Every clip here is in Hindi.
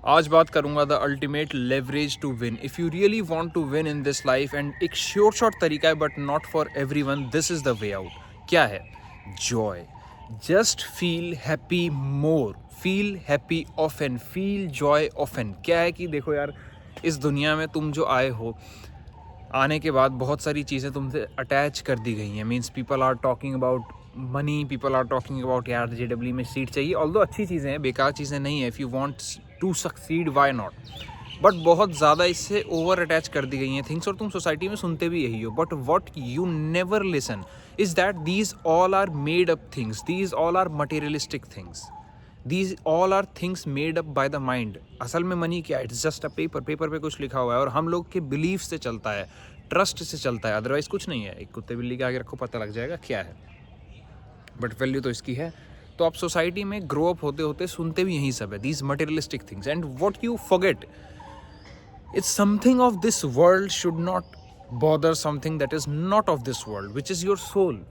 आज बात करूंगा the ultimate leverage to win. If you really want to win in this life, and एक शॉर्ट तरीका है but not for everyone, this is the way out. क्या है? Joy. Just feel happy more, feel happy often, feel joy often. क्या है कि देखो यार, इस दुनिया में तुम जो आए हो, आने के बाद बहुत सारी चीज़ें तुमसे अटैच कर दी गई हैं। Means people are talking about money, people are talking about यार JEE में सीट चाहिए। ऑल्दो अच्छी चीज़ें हैं, बेकार चीज़ें नहीं है। If you want to succeed, why not? But बहुत ज़्यादा इससे ओवर अटैच कर दी गई हैं थिंग्स, और तुम सोसाइटी में सुनते भी यही हो। But what you never listen is that these all are made up things, these all are materialistic things, these all are things made up by the mind. असल में मनी क्या है? It's just a paper, paper पे कुछ लिखा हुआ है और हम लोग के बिलीफ से चलता है, ट्रस्ट से चलता है, अदरवाइज कुछ नहीं है। एक कुत्ते बिल्ली के आगे रखो, पता लग जाएगा क्या है, बट वैल्यू तो इसकी है। तो आप सोसाइटी में ग्रो अप होते होते सुनते भी यही सब है, these materialistic things, and what you forget, it's something of this world should not bother something that is not of this world, which is your soul.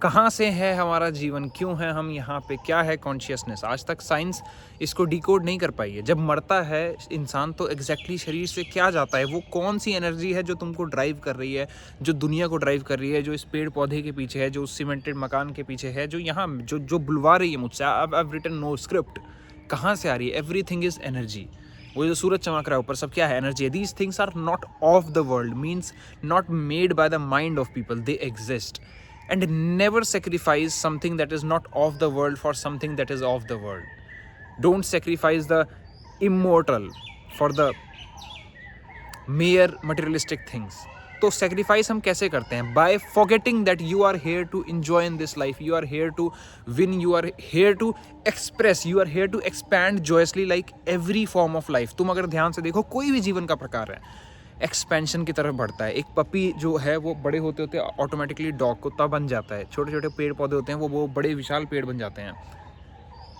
कहाँ से है हमारा जीवन, क्यों है हम यहाँ पे, क्या है कॉन्शियसनेस? आज तक साइंस इसको डिकोड नहीं कर पाई है। जब मरता है इंसान तो एग्जैक्टली शरीर से क्या जाता है, वो कौन सी एनर्जी है जो तुमको ड्राइव कर रही है, जो दुनिया को ड्राइव कर रही है, जो इस पेड़ पौधे के पीछे है, जो उस सीमेंटेड मकान के पीछे है, जो यहाँ जो बुलवा रही है मुझसे। आई रिटन नो स्क्रिप्ट, कहाँ से आ रही है? Everything is energy. वो जो सूरज चमक रहा है ऊपर, सब क्या है? एनर्जी है। These things are not of the world, means not made by the mind of people, they exist. And never sacrifice something that is not of the world for something that is of the world. Don't sacrifice the immortal for the mere materialistic things. तो सेक्रीफाइस हम कैसे करते हैं? By forgetting that you are here to enjoy in this life, you are here to win, you are here to express, you are here to expand joyously like every form of life. तुम अगर ध्यान से देखो, कोई भी जीवन का प्रकार है एक्सपेंशन की तरफ बढ़ता है। एक पपी जो है वो बड़े होते होते ऑटोमेटिकली डॉग कुत्ता बन जाता है। छोटे छोटे पेड़ पौधे होते हैं, वो बड़े विशाल पेड़ बन जाते हैं।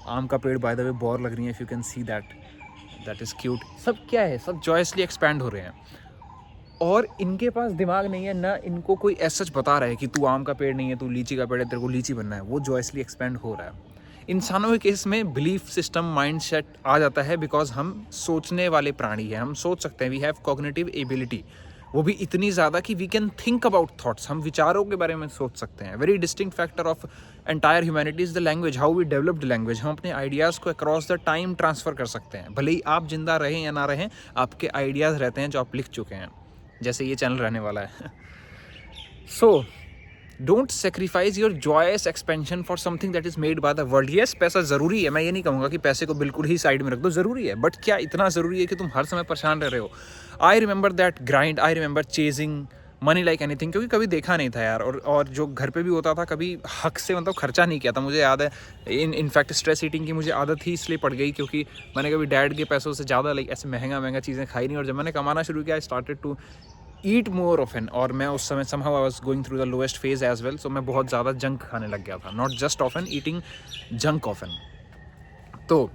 आम का पेड़ बाय द वे बोर लग रही है, if you can see that is cute. सब क्या है? सब जॉयसली एक्सपैंड हो रहे हैं, और इनके पास दिमाग नहीं है ना, इनको कोई ऐसा बता रहा है कि तू आम का पेड़ नहीं है, तू लीची का पेड़ है, तेरे को लीची बनना है। वो जॉयसली एक्सपेंड हो रहा है। इंसानों के केस में बिलीफ सिस्टम, माइंड सेट आ जाता है, बिकॉज हम सोचने वाले प्राणी हैं। हम सोच सकते हैं, वी हैव कॉग्निटिव एबिलिटी, वो भी इतनी ज़्यादा कि we can think about thoughts, हम विचारों के बारे में सोच सकते हैं। Very distinct factor of entire humanity is the language, how we developed language. हम अपने आइडियाज़ को अक्रॉस द टाइम ट्रांसफ़र कर सकते हैं, भले ही आप जिंदा रहें या ना रहें, आपके आइडियाज़ रहते हैं जो आप लिख चुके हैं, जैसे ये चैनल रहने वाला है। So don't sacrifice your Joyce expansion for something that is made by the world. Yes, पैसा ज़रूरी है, मैं ये नहीं कहूँगा कि पैसे को बिल्कुल ही साइड में रख दो, ज़रूरी है, बट क्या इतना ज़रूरी है कि तुम हर समय परेशान रह रहे हो? I remember that grind, I remember chasing money like anything, क्योंकि कभी देखा नहीं था यार, और जो घर पे भी होता था कभी हक से मतलब खर्चा नहीं किया था। मुझे याद है, इनफैक्ट स्ट्रेस ईटिंग की मुझे आदत ही इसलिए पड़ गई क्योंकि मैंने कभी डैड के पैसों से ज़्यादा लाइक ऐसे महंगा चीज़ें खाई नहीं, और जब मैंने कमाना शुरू किया, I started to eat more often. और मैं उस समय somehow I was going through the lowest phase as well, so मैं बहुत ज़्यादा जंक खाने लग गया था, not just often, eating junk often. तो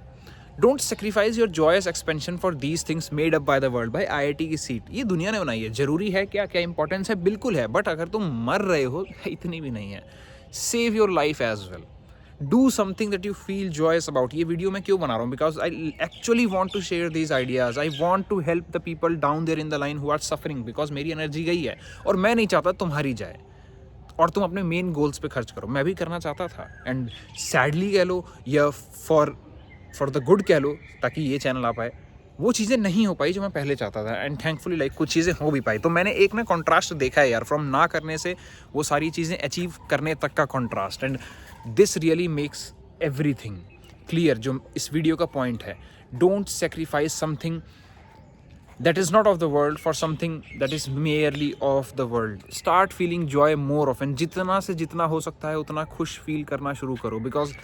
don't sacrifice your Joyce expansion for these things made up by the world. भाई IIT की सीट ये दुनिया ने बनाई है, ज़रूरी है क्या? क्या इंपॉर्टेंस है? बिल्कुल है, बट अगर तुम मर रहे हो इतनी भी नहीं है। Save your life as well, do something that you feel joyous about. ये वीडियो मैं क्यों बना रहा हूँ? Because I actually want to share these ideas, I want to help the people down there in the line who are suffering, because मेरी एनर्जी गई है और मैं नहीं चाहता तुम्हारी जाए, और तुम अपने मेन गोल्स पे खर्च करो। मैं भी करना चाहता था, एंड सैडली कह लो या फॉर द गुड कह लो, ताकि ये चैनल आ पाए, वो चीज़ें नहीं हो पाई जो मैं पहले चाहता था, एंड थैंकफुली लाइक कुछ चीज़ें हो भी पाई। तो मैंने एक ना कॉन्ट्रास्ट देखा है यार, फ्रॉम ना करने से वो सारी चीज़ें अचीव करने तक का contrast, and this really makes everything clear. जो इस वीडियो का पॉइंट है, don't sacrifice something that is not of the world for something that is merely of the world. Start feeling joy more often. जितना से जितना हो सकता है उतना खुश फील करना शुरू करो, because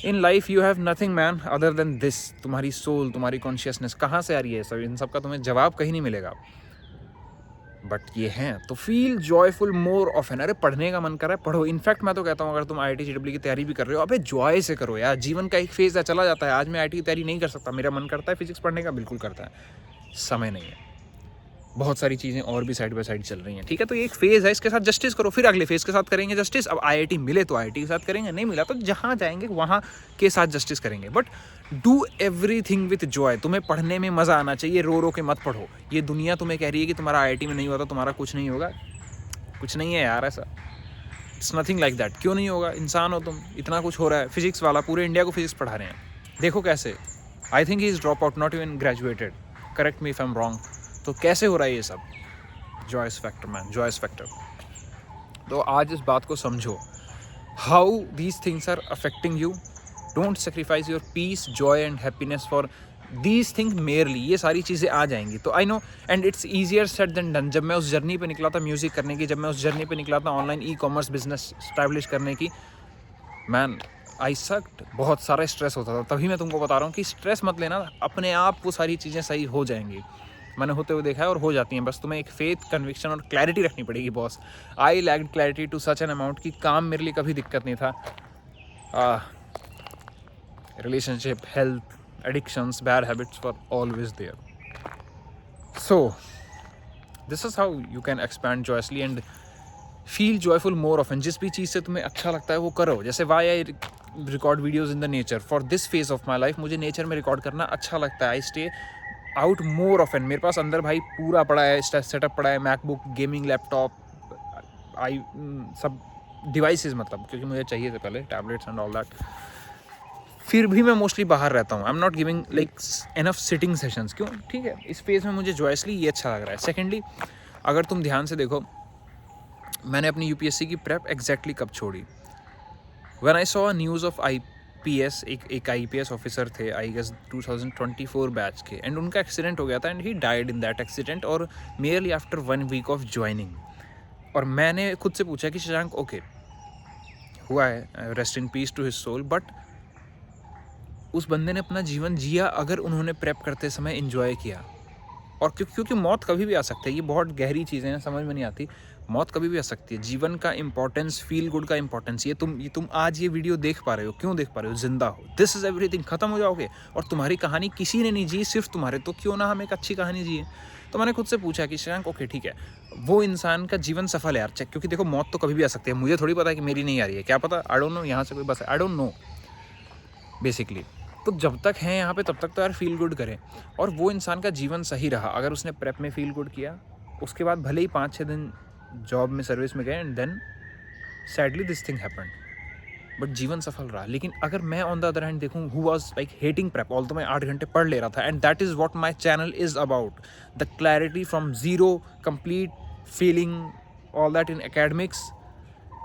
in life you have nothing man other than this. तुम्हारी सोल, तुम्हारी कॉन्शियसनेस कहाँ से आ रही है? सब इन सब का तुम्हें जवाब कहीं नहीं मिलेगा, बट ये हैं। तो फील जॉयफुल मोर ऑफन। अरे पढ़ने का मन कर रहा है, पढ़ो। इनफैक्ट मैं तो कहता हूँ, अगर तुम IIT JEE की तैयारी भी कर रहे हो, अबे जॉय से करो यार। जीवन का एक फेज है, चला जाता है। आज मैं IIT की तैयारी नहीं कर सकता, मेरा मन करता है फिजिक्स पढ़ने का, बिल्कुल करता है, समय नहीं है। बहुत सारी चीज़ें और भी साइड बाय साइड चल रही हैं, ठीक है। तो ये एक फेज़ है, इसके साथ जस्टिस करो, फिर अगले फेज़ के साथ करेंगे जस्टिस। अब आईआईटी मिले तो आईआईटी के साथ करेंगे, नहीं मिला तो जहाँ जाएंगे वहाँ के साथ जस्टिस करेंगे। But do everything with Joy. तुम्हें पढ़ने में मज़ा आना चाहिए, रो रो के मत पढ़ो। ये दुनिया तुम्हें कह रही है कि तुम्हारा आईआईटी में नहीं हुआ तो तुम्हारा कुछ नहीं होगा, कुछ नहीं है यार ऐसा। It's nothing like that. क्यों नहीं होगा, इंसान हो तुम, इतना कुछ हो रहा है। फिजिक्स वाला पूरे इंडिया को फिजिक्स पढ़ा रहे हैं, देखो कैसे। I think he is drop out, not even graduated, correct me if I am wrong. तो कैसे हो रहा है ये सब? Joyous factor man, joyous factor. तो आज इस बात को समझो, how these things are affecting you. Don't sacrifice your peace, joy and happiness for these thing merely. ये सारी चीज़ें आ जाएंगी तो I know, and it's easier said than done. जब मैं उस जर्नी पे निकला था म्यूज़िक करने की, जब मैं उस जर्नी पे निकला था online e commerce business establish करने की, मैन आई सक्ड, बहुत सारा स्ट्रेस होता था। तभी मैं तुमको बता रहा हूँ कि स्ट्रेस मत लेना, अपने आप वो सारी चीज़ें सही हो जाएंगी। मैंने होते हुए देखा है और हो जाती हैं। बस तुम्हें एक फेथ, कन्विक्शन और क्लैरिटी रखनी पड़ेगी boss. I lacked clarity to such an amount कि काम मेरे लिए कभी दिक्कत नहीं था। Relationship, health, addictions, bad habits were always there. So this is how you can expand joyously and feel joyful more often. जिस भी चीज़ से तुम्हें अच्छा लगता है वो करो। जैसे why I record videos in the nature for this phase of my life. मुझे नेचर में रिकॉर्ड करना अच्छा लगता है। I stay out more often. मेरे पास अंदर भाई पूरा पड़ा है, सेटअप पड़ा है, मैकबुक, गेमिंग लैपटॉप, आई सब डिवाइसेस, मतलब क्योंकि मुझे चाहिए थे पहले टैबलेट्स एंड ऑल दैट। फिर भी मैं मोस्टली बाहर रहता हूँ। I am not giving like enough sitting sessions. क्यों? ठीक है, इस फेज में मुझे जॉयसली ये अच्छा लग रहा है। सेकेंडली, अगर तुम ध्यान से देखो, मैंने अपनी यूपीएससी की प्रेप एग्जैक्टली कब छोड़ी? When I saw news of IPS, एक आईपीएस ऑफिसर थे, आई गेस 2024 बैच के, एंड उनका एक्सीडेंट हो गया था and he died in that accident, और merely after 1 week of joining. और मैंने खुद से पूछा कि शशांक, ओके हुआ है, rest in peace to his soul, but उस बंदे ने अपना जीवन जिया अगर उन्होंने प्रेप करते समय एंजॉय किया। और क्योंकि मौत कभी भी आ सकती है, ये बहुत गहरी चीज़ें हैं, समझ में नहीं आती। मौत कभी भी आ सकती है। जीवन का इंपॉर्टेंस, फील गुड का इंपॉर्टेंस, ये तुम आज ये वीडियो देख पा रहे हो, क्यों देख पा रहे हो? जिंदा हो, दिस इज एवरीथिंग। खत्म हो जाओगे और तुम्हारी कहानी किसी ने नहीं जी, सिर्फ तुम्हारे। तो क्यों ना हम एक अच्छी कहानी जिए। तो मैंने खुद से पूछा कि शशांक, ओके ठीक है, वो इंसान का जीवन सफल है यार, चेक। क्योंकि देखो, मौत तो कभी भी आ सकती है। मुझे थोड़ी पता है कि मेरी नहीं आ रही है, क्या पता, आई डोंट नो, यहाँ से कोई बस, आई डोंट नो बेसिकली। तो जब तक हैं यहाँ पे तब तक तो यार फील गुड करें। और वो इंसान का जीवन सही रहा अगर उसने प्रेप में फील गुड किया, उसके बाद भले ही 5-6 दिन जॉब में, सर्विस में गए, and then sadly this thing happened, but जीवन सफल रहा। लेकिन अगर मैं ऑन द अदर हैंड देखूँ, who was like hating prep, all तो मैं 8 घंटे पढ़ ले रहा था, and that is what my channel is about, the clarity from zero, complete feeling all that in academics,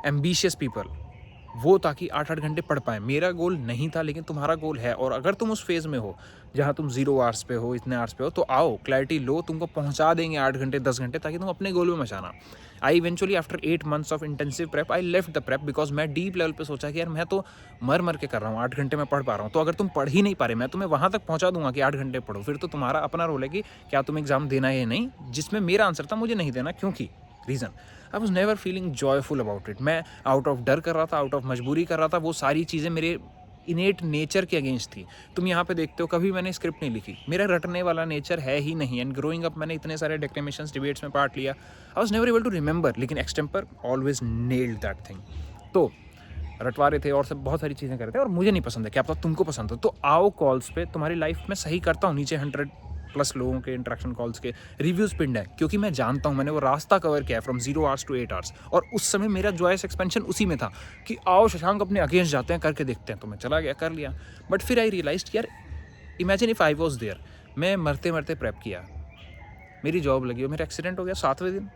ambitious people, वो ताकि 8-8 घंटे पढ़ पाए। मेरा गोल नहीं था, लेकिन तुम्हारा गोल है। और अगर तुम उस फेज़ में हो जहाँ तुम 0 आवर्स पे हो, इतने आवर्स पे हो, तो आओ, क्लैरिटी लो, तुमको पहुँचा देंगे 8 घंटे 10 घंटे, ताकि तुम अपने गोल में मचाना। I eventually after 8 months of intensive prep I left the prep, because मैं डीप लेवल पे सोचा कि यार मैं तो मर के कर रहा हूँ, 8 घंटे में पढ़ पा रहा हूँ। तो अगर तुम पढ़ ही नहीं पा रहे, मैं तुम्हें वहाँ तक पहुँचा दूंगा कि 8 घंटे पढ़ो, फिर तो तुम्हारा अपना रोल है कि क्या तुम एग्जाम देना है या नहीं। जिसमें मेरा आंसर था मुझे नहीं देना। क्योंकि reason, I was never feeling joyful about it. मैं आउट ऑफ डर कर रहा था, आउट ऑफ मजबूरी कर रहा था। वो सारी चीज़ें मेरे इनेट नेचर के अगेंस्ट थी। तुम यहाँ पे देखते हो, कभी मैंने स्क्रिप्ट नहीं लिखी, मेरा रटने वाला नेचर है ही नहीं। एंड ग्रोइंग अप मैंने इतने सारे डेक्लेमेशंस, डिबेट्स में पार्ट लिया, I was never able to remember, लेकिन extempore always nailed that thing. तो रटवा रहे थे और सब बहुत सारी चीज़ें कर रहे थे, और मुझे नहीं पसंद है, क्या पता तुमको पसंद हो। तो आओ कॉल्स पे, तुम्हारी लाइफ में सही करता हूँ। नीचे 100+ लोगों के इंटरेक्शन कॉल्स के रिव्यूज़ पिंड है, क्योंकि मैं जानता हूँ, मैंने वो रास्ता कवर किया है फ्रॉम 0 आवर्स टू 8 आवर्स। और उस समय मेरा जॉयस एक्सपेंशन उसी में था कि आओ शशांक अपने अगेंस्ट जाते हैं, करके देखते हैं। तो मैं चला गया, कर लिया। बट फिर आई रियलाइज यार, imagine if I was there, मैं मरते मरते प्रेप किया, मेरी जॉब लगी और मेरा एक्सीडेंट हो गया 7वें दिन,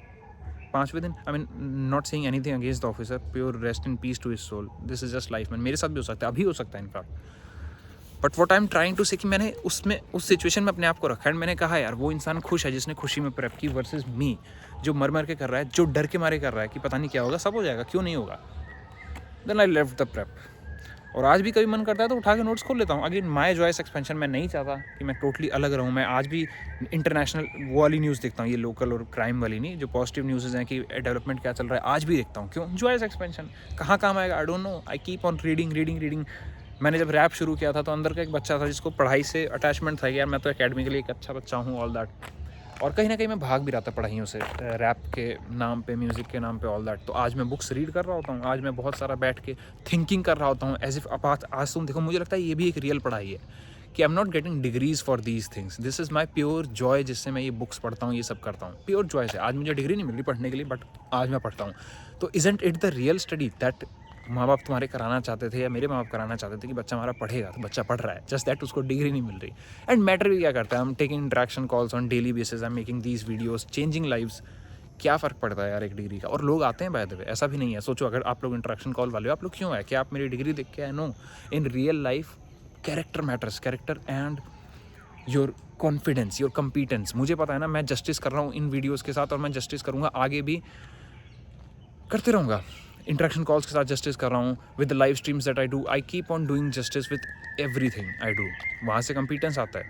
5वें दिन। I mean not saying anything against the officer, pure rest in peace to his soul, this is just life man. मेरे साथ भी हो सकता है, अभी हो सकता है in fact. But what I am trying to say कि मैंने उसमें, उस सिचुएशन में अपने आप को रखा, एंड मैंने कहा यार वो इंसान खुश है जिसने खुशी में प्रेप की, वर्सेस मी जो मर के कर रहा है, जो डर के मारे कर रहा है कि पता नहीं क्या होगा, सब हो जाएगा, क्यों नहीं होगा। Then I left the prep. और आज भी कभी मन करता है तो उठा के नोट्स खोल लेता हूँ। अगेन माई जॉयस एक्सपेंशन, मैं नहीं चाहता कि मैं टोटली अलग रहूँ। मैं आज भी इंटरनेशनल वो वाली न्यूज़ देखता हूँ, ये लोकल और क्राइम वाली नहीं, जो पॉजिटिव न्यूज़ हैं कि डेवलपमेंट क्या चल रहा है, आज भी देखता हूँ। क्यों? जॉयस एक्सपेंशन कहाँ काम आएगा, I don't know. I keep on reading. मैंने जब रैप शुरू किया था तो अंदर का एक बच्चा था जिसको पढ़ाई से अटैचमेंट था कि यार मैं तो एकेडमिकली एक अच्छा बच्चा हूँ, ऑल दैट। और कहीं ना कहीं मैं भाग भी रहा था पढ़ाइयों से, रैप के नाम पे, म्यूज़िक के नाम पे, ऑल दैट। तो आज मैं बुक्स रीड कर रहा होता हूँ, आज मैं बहुत सारा बैठ के थिंकिंग कर रहा होता हूँ एज इफ आज तुम देखो, मुझे लगता है ये भी एक रियल पढ़ाई है कि I am not getting degrees for these things, this is my pure Joy, जिससे मैं ये बुक्स पढ़ता हूँ, ये सब करता हूँ, प्योर जॉय से। आज मुझे डिग्री नहीं मिल रही पढ़ने के लिए, बट आज मैं पढ़ता हूँ। तो isn't it the real study that माँ बाप तुम्हारे कराना चाहते थे, या मेरे माँ बाप कराना चाहते थे कि बच्चा हमारा पढ़ेगा, तो बच्चा पढ़ रहा है, जस्ट दैट उसको डिग्री नहीं मिल रही। एंड मैटर भी क्या करता है, I am taking interaction calls on daily basis, I am making these videos, changing lives. क्या फ़र्क पड़ता है यार एक डिग्री का? और लोग आते हैं बाय द वे, ऐसा भी नहीं है। सोचो अगर आप लोग इंटरेक्शन कॉल वाले हो, आप लोग क्यों आए? क्या आप मेरी डिग्री देख के आए? No, in real life character matters, character and your confidence, your competence. मुझे पता है ना, मैं जस्टिस कर रहा हूँ इन वीडियोज़ के साथ, और मैं जस्टिस करूँगा, आगे भी करते रहूँगा। इंटरेक्शन कॉल्स के साथ जस्टिस कर रहा हूँ, with the live streams that I do, I keep on doing justice with everything I do. वहाँ से कॉम्पिटेंस आता है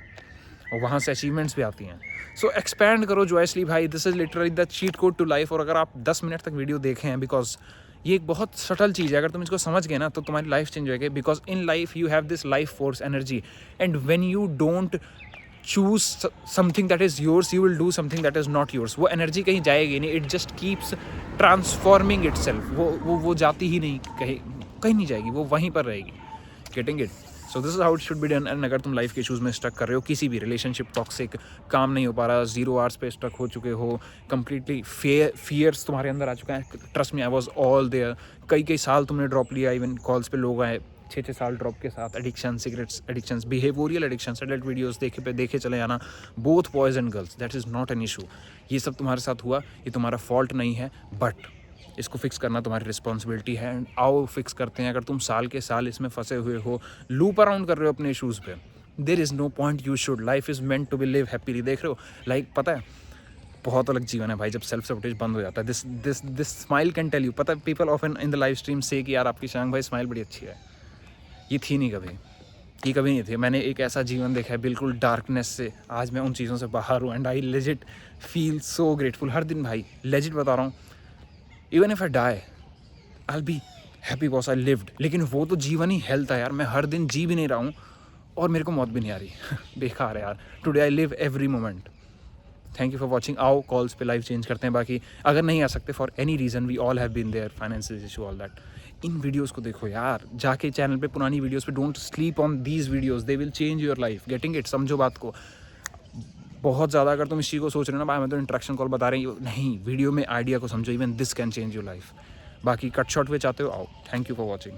और वहाँ से अचीवमेंट्स भी आती हैं। सो एक्सपैंड करो जॉयसली भाई, this is literally the cheat code to life. और अगर आप 10 मिनट तक वीडियो देखें हैं, बिकॉज ये एक बहुत सटल चीज़ है, अगर तुम इसको समझ गए ना तो तुम्हारी लाइफ चेंज होगी। Because in life you have this life force energy, and when you don't choose something that is yours, you will do something that is not yours. वो एनर्जी कहीं जाएगी नहीं, it just keeps transforming it self. वो जाती ही नहीं, कहीं नहीं जाएगी, वो वहीं पर रहेगी। Getting it? So this is how it should be done. And अगर तुम लाइफ के इशूज़ में स्टक कर रहे हो, किसी भी रिलेशनशिप टॉक्सिक, काम नहीं हो पा रहा, 0 आवर्स पे स्टक हो चुके हो, कंप्लीटली फियर्स तुम्हारे अंदर आ चुका है, trust me I was all there. कई साल तुमने ड्रॉप लिया, इवन कॉल्स पे लोग आए 6 साल ड्रॉप के साथ, addiction, cigarettes addictions, behavioural addictions, adult videos देखे चले जाना, both boys and girls, that is not an issue. ये सब तुम्हारे साथ हुआ, ये तुम्हारा फॉल्ट नहीं है, बट इसको फिक्स करना तुम्हारी रिस्पॉन्सिबिलिटी है। एंड आओ फिक्स करते हैं। अगर तुम साल के साल इसमें फंसे हुए हो, लूप अराउंड कर रहे हो अपने इशूज़ पे, there is no point, you should, life is meant to be live happily. देख रहे हो, लाइक पता है बहुत अलग जीवन है भाई जब सेल्फ सपोर्टेज बंद हो जाता है। This smile can tell you. पता है, people often in the live stream say कि यार आपकी शांग भाई स्माइल बड़ी अच्छी है। ये थी नहीं कभी, ये कभी नहीं थी। मैंने एक ऐसा जीवन देखा है बिल्कुल डार्कनेस से, आज मैं उन चीज़ों से बाहर हूँ। And I legit feel so grateful हर दिन भाई, लेजिट बता रहा हूँ। Even if I die I will be happy because I lived. लेकिन वो तो जीवन ही हेल्थ है यार, मैं हर दिन जी भी नहीं रहा हूँ और मेरे को मौत भी नहीं आ रही। बेकार है यार। Today I live every moment. Thank you for watching. आओ कॉल्स पे लाइव चेंज करते हैं। बाकी अगर नहीं आ सकते for any reason, we all have been there, financial issue, all that. इन वीडियोज़ को देखो यार, जाके चैनल पे पुरानी वीडियोज़ पे, don't sleep on these videos, they will change your life. Getting it? समझो बात को। बहुत ज़्यादा अगर तुम इस चीज़ को सोच रहे हो ना, भाई मैं तो इंट्रैक्शन कॉल बता रही हूँ, नहीं, वीडियो में आइडिया को समझो। Even this can change your life. बाकी कट शॉट पे चाहते हो, आओ। Thank you for watching.